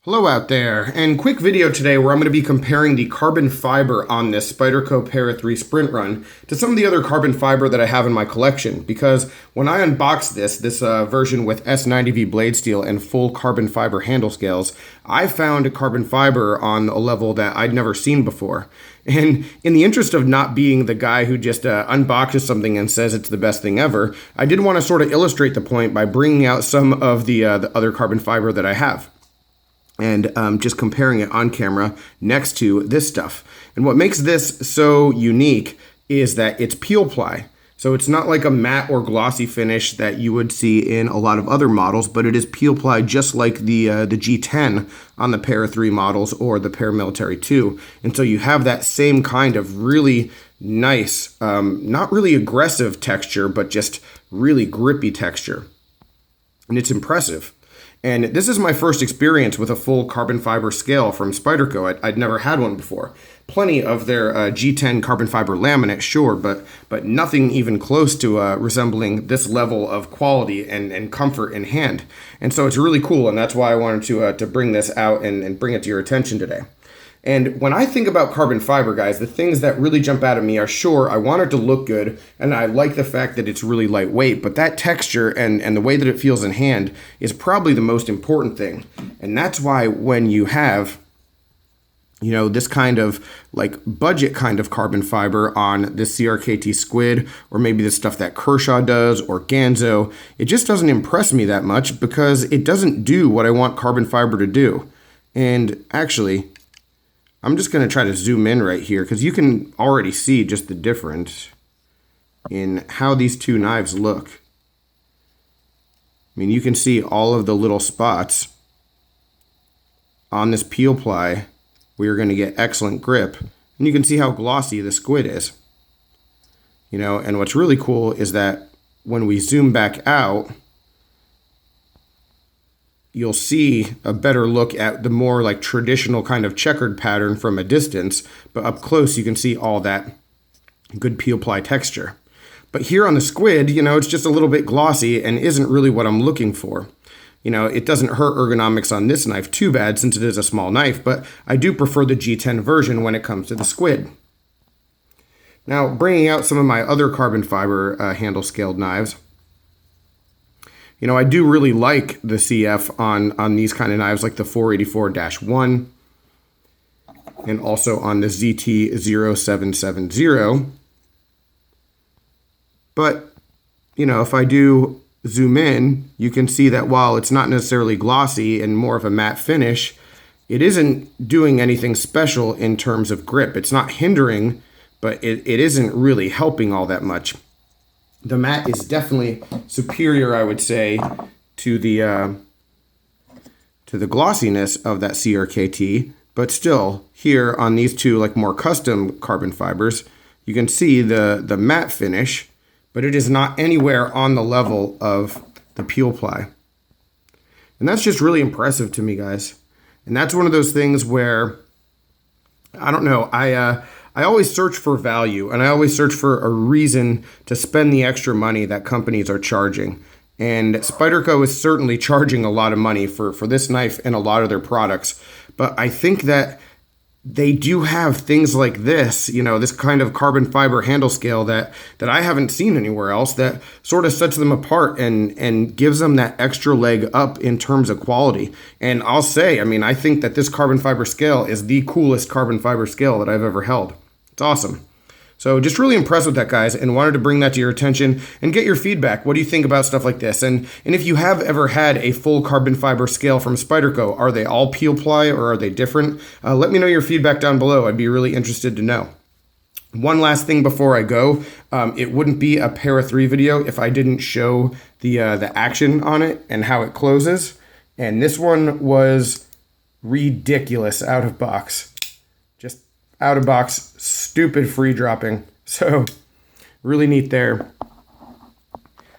Hello out there, and quick video today where I'm going to be comparing the carbon fiber on this Spyderco Para 3 Sprint Run to some of the other carbon fiber that I have in my collection, because when I unboxed this version with S90V blade steel and full carbon fiber handle scales, I found carbon fiber on a level that I'd never seen before. And in the interest of not being the guy who just unboxes something and says it's the best thing ever, I did want to sort of illustrate the point by bringing out some of the other carbon fiber that I have, and just comparing it on camera next to this stuff. And what makes this so unique is that it's peel ply. So it's not like a matte or glossy finish that you would see in a lot of other models, but it is peel ply just like the G10 on the Para 3 models or the Paramilitary 2. And so you have that same kind of really nice, not really aggressive texture, but just really grippy texture. And it's impressive. And this is my first experience with a full carbon fiber scale from Spyderco. I'd never had one before. Plenty of their G10 carbon fiber laminate, sure, but nothing even close to resembling this level of quality and comfort in hand. And so it's really cool, and that's why I wanted to bring this out and bring it to your attention today. And when I think about carbon fiber, guys, the things that really jump out at me are, sure, I want it to look good, and I like the fact that it's really lightweight, but that texture and the way that it feels in hand is probably the most important thing. And that's why when you have, you know, this kind of like budget kind of carbon fiber on this CRKT Squid, or maybe the stuff that Kershaw does, or Ganzo, it just doesn't impress me that much because it doesn't do what I want carbon fiber to do. And actually, I'm just going to try to zoom in right here because you can already see just the difference in how these two knives look. I mean, you can see all of the little spots on this peel ply where you're going to get excellent grip. And you can see how glossy the squid is. You know, and what's really cool is that when we zoom back out, you'll see a better look at the more like traditional kind of checkered pattern from a distance, but up close you can see all that good peel ply texture. But here on the squid, you know, it's just a little bit glossy and isn't really what I'm looking for. You know, it doesn't hurt ergonomics on this knife too bad since it is a small knife, but I do prefer the G10 version when it comes to the squid. Now, bringing out some of my other carbon fiber handle scaled knives, you know, I do really like the CF on these kind of knives, like the 484-1 and also on the ZT0770. But, you know, if I do zoom in, you can see that while it's not necessarily glossy and more of a matte finish, it isn't doing anything special in terms of grip. It's not hindering, but it isn't really helping all that much. The matte is definitely superior, I would say, to the glossiness of that CRKT, but still, here on these two like more custom carbon fibers, you can see the matte finish, but it is not anywhere on the level of the peel ply. And that's just really impressive to me, guys. And that's one of those things where, I don't know, I always search for value, and I always search for a reason to spend the extra money that companies are charging. And Spyderco is certainly charging a lot of money for this knife and a lot of their products. But I think that they do have things like this, you know, this kind of carbon fiber handle scale that I haven't seen anywhere else, that sort of sets them apart and gives them that extra leg up in terms of quality. And I'll say, I mean, I think that this carbon fiber scale is the coolest carbon fiber scale that I've ever held. It's awesome. So just really impressed with that, guys, and wanted to bring that to your attention and get your feedback. What do you think about stuff like this? And if you have ever had a full carbon fiber scale from Spyderco, are they all peel ply or are they different? Let me know your feedback down below. I'd be really interested to know. One last thing before I go, it wouldn't be a Para 3 video if I didn't show the action on it and how it closes. And this one was ridiculous out of box. Just out of box, stupid free dropping. So really neat there.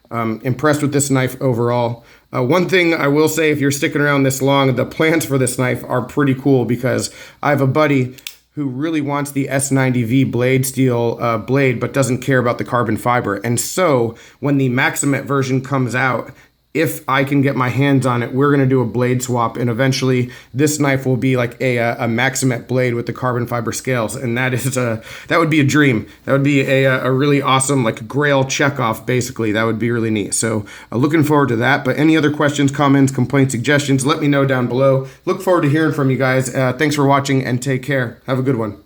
Impressed with this knife overall. One thing I will say, if you're sticking around this long, the plans for this knife are pretty cool because I have a buddy who really wants the S90V blade steel blade but doesn't care about the carbon fiber. And so when the Maximet version comes out, if I can get my hands on it, we're going to do a blade swap, and eventually this knife will be like a Maximet blade with the carbon fiber scales, and that would be a dream. That would be a really awesome, like, grail checkoff, basically. That would be really neat. So looking forward to that. But any other questions, comments, complaints, suggestions, let me know down below. Look forward to hearing from you guys. Thanks for watching, and take care. Have a good one.